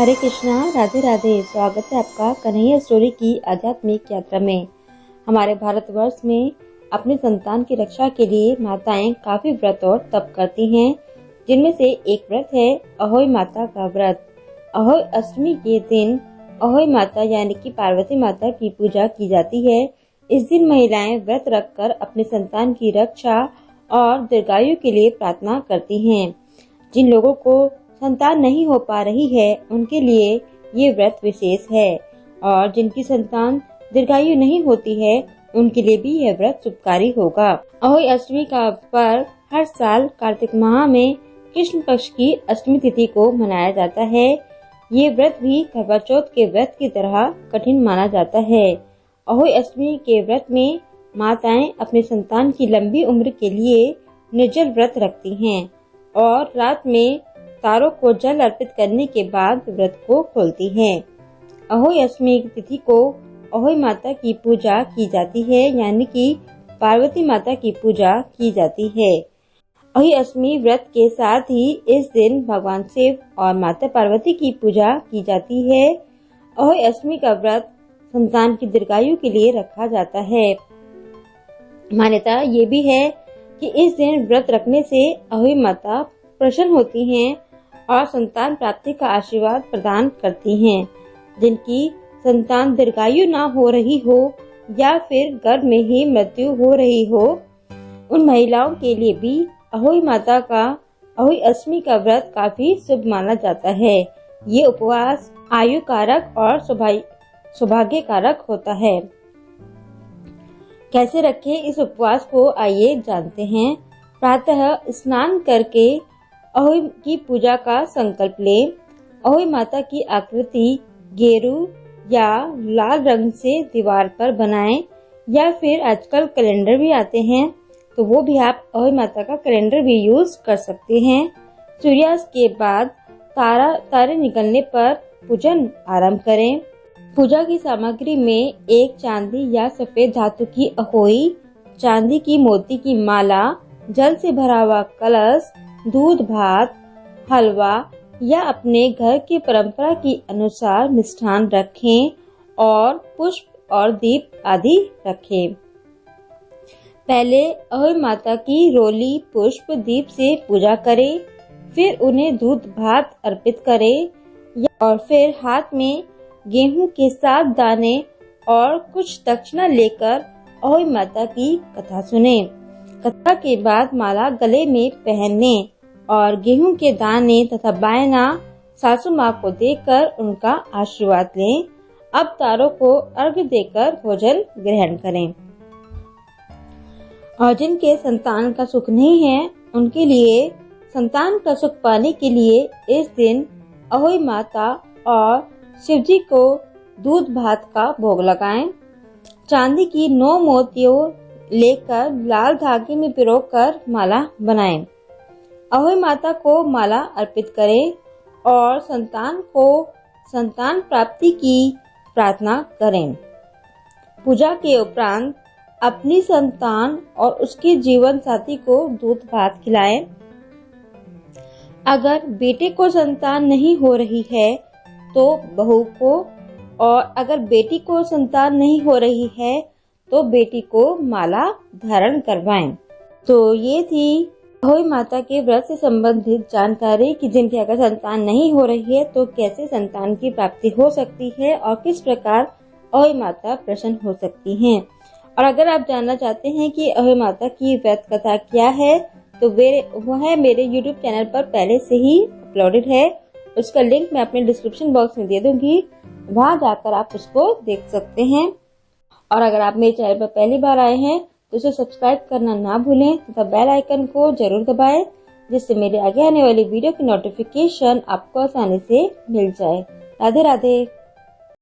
हरे कृष्णा, राधे राधे। स्वागत है आपका कन्हैया स्टोरी की आध्यात्मिक यात्रा में। हमारे भारतवर्ष में अपने संतान की रक्षा के लिए माताएं काफी व्रत और तप करती हैं, जिनमें से एक व्रत है अहोई माता का व्रत। अहोई अष्टमी के दिन अहोई माता यानी कि पार्वती माता की पूजा की जाती है। इस दिन महिलाएं व्रत रखकर अपने संतान की रक्षा और दीर्घायु के लिए प्रार्थना करती हैं। जिन लोगों को संतान नहीं हो पा रही है उनके लिए ये व्रत विशेष है, और जिनकी संतान दीर्घायु नहीं होती है उनके लिए भी यह व्रत शुभकारी होगा। अहोई अष्टमी का पर्व हर साल कार्तिक माह में कृष्ण पक्ष की अष्टमी तिथि को मनाया जाता है। ये व्रत भी करवा चौथ के व्रत की तरह कठिन माना जाता है। अहोई अष्टमी के व्रत में माताएं अपने संतान की लंबी उम्र के लिए निर्जल व्रत रखती हैं और रात में तारों को जल अर्पित करने के बाद व्रत को खोलती हैं। अहोई अष्टमी तिथि को अहोई माता की पूजा की जाती है, यानी कि पार्वती माता की पूजा की जाती है। अहोई अष्टमी व्रत के साथ ही इस दिन भगवान शिव और माता पार्वती की पूजा की जाती है। अहोई अष्टमी का व्रत संतान की दीर्घायु के लिए रखा जाता है। मान्यता ये भी है कि इस दिन व्रत रखने से अहोई माता प्रसन्न होती हैं और संतान प्राप्ति का आशीर्वाद प्रदान करती हैं। जिनकी संतान दीर्घायु ना हो रही हो या फिर गर्भ में ही मृत्यु हो रही हो, उन महिलाओं के लिए भी अहोई माता का अहोई अष्टमी का व्रत काफी शुभ माना जाता है। ये उपवास आयु कारक और सौभाग्य कारक होता है। कैसे रखें इस उपवास को, आइए जानते हैं। प्रातः स्नान करके अहोई की पूजा का संकल्प लें। अहोई माता की आकृति गेरू या लाल रंग से दीवार पर बनाएं, या फिर आजकल कैलेंडर भी आते हैं तो वो भी आप अहोई माता का कैलेंडर भी यूज कर सकते हैं। सूर्यास्त के बाद तारे निकलने पर पूजन आरंभ करें। पूजा की सामग्री में एक चांदी या सफेद धातु की अहोई, चांदी की मोती की माला, जल से भरा हुआ कलश, दूध भात, हलवा या अपने घर की परंपरा के अनुसार मिष्ठान रखें और पुष्प और दीप आदि रखें। पहले अहोई माता की रोली पुष्प दीप से पूजा करें, फिर उन्हें दूध भात अर्पित करें और फिर हाथ में गेहूं के 7 दाने और कुछ दक्षिणा लेकर अहोई माता की कथा सुनें। कथा के बाद माला गले में पहनने और गेहूं के दाने तथा बायना सासू माँ को देकर उनका आशीर्वाद लें। अब तारों को अर्घ्य देकर भोजन ग्रहण करें। और जिनके संतान का सुख नहीं है उनके लिए संतान का सुख पाने के लिए इस दिन अहोई माता और शिव जी को दूध भात का भोग लगाएं। चांदी की 9 मोतियों लेकर लाल धागे में पिरोकर माला बनाएं। अहोई माता को माला अर्पित करें और संतान को संतान प्राप्ति की प्रार्थना करें। पूजा के उपरांत अपनी संतान और उसके जीवन साथी को दूध भात खिलाएं। अगर बेटे को संतान नहीं हो रही है तो बहू को, और अगर बेटी को संतान नहीं हो रही है तो बेटी को माला धारण करवाएं। तो ये थी अहोई माता के व्रत से संबंधित जानकारी कि जिनकी अगर संतान नहीं हो रही है तो कैसे संतान की प्राप्ति हो सकती है और किस प्रकार अहोई माता प्रसन्न हो सकती हैं। और अगर आप जानना चाहते हैं कि अहोई माता की व्रत कथा क्या है तो वो है मेरे YouTube चैनल पर पहले से ही अपलोडेड है। उसका लिंक मैं अपने डिस्क्रिप्शन बॉक्स में दे दूंगी, वहां जाकर आप उसको देख सकते हैं। और अगर आप मेरे चैनल पर पहली बार आए हैं तो इसे सब्सक्राइब करना ना भूलें तथा बेल आइकन को जरूर दबाएं, जिससे मेरे आगे आने वाली वीडियो की नोटिफिकेशन आपको आसानी से मिल जाए। राधे राधे।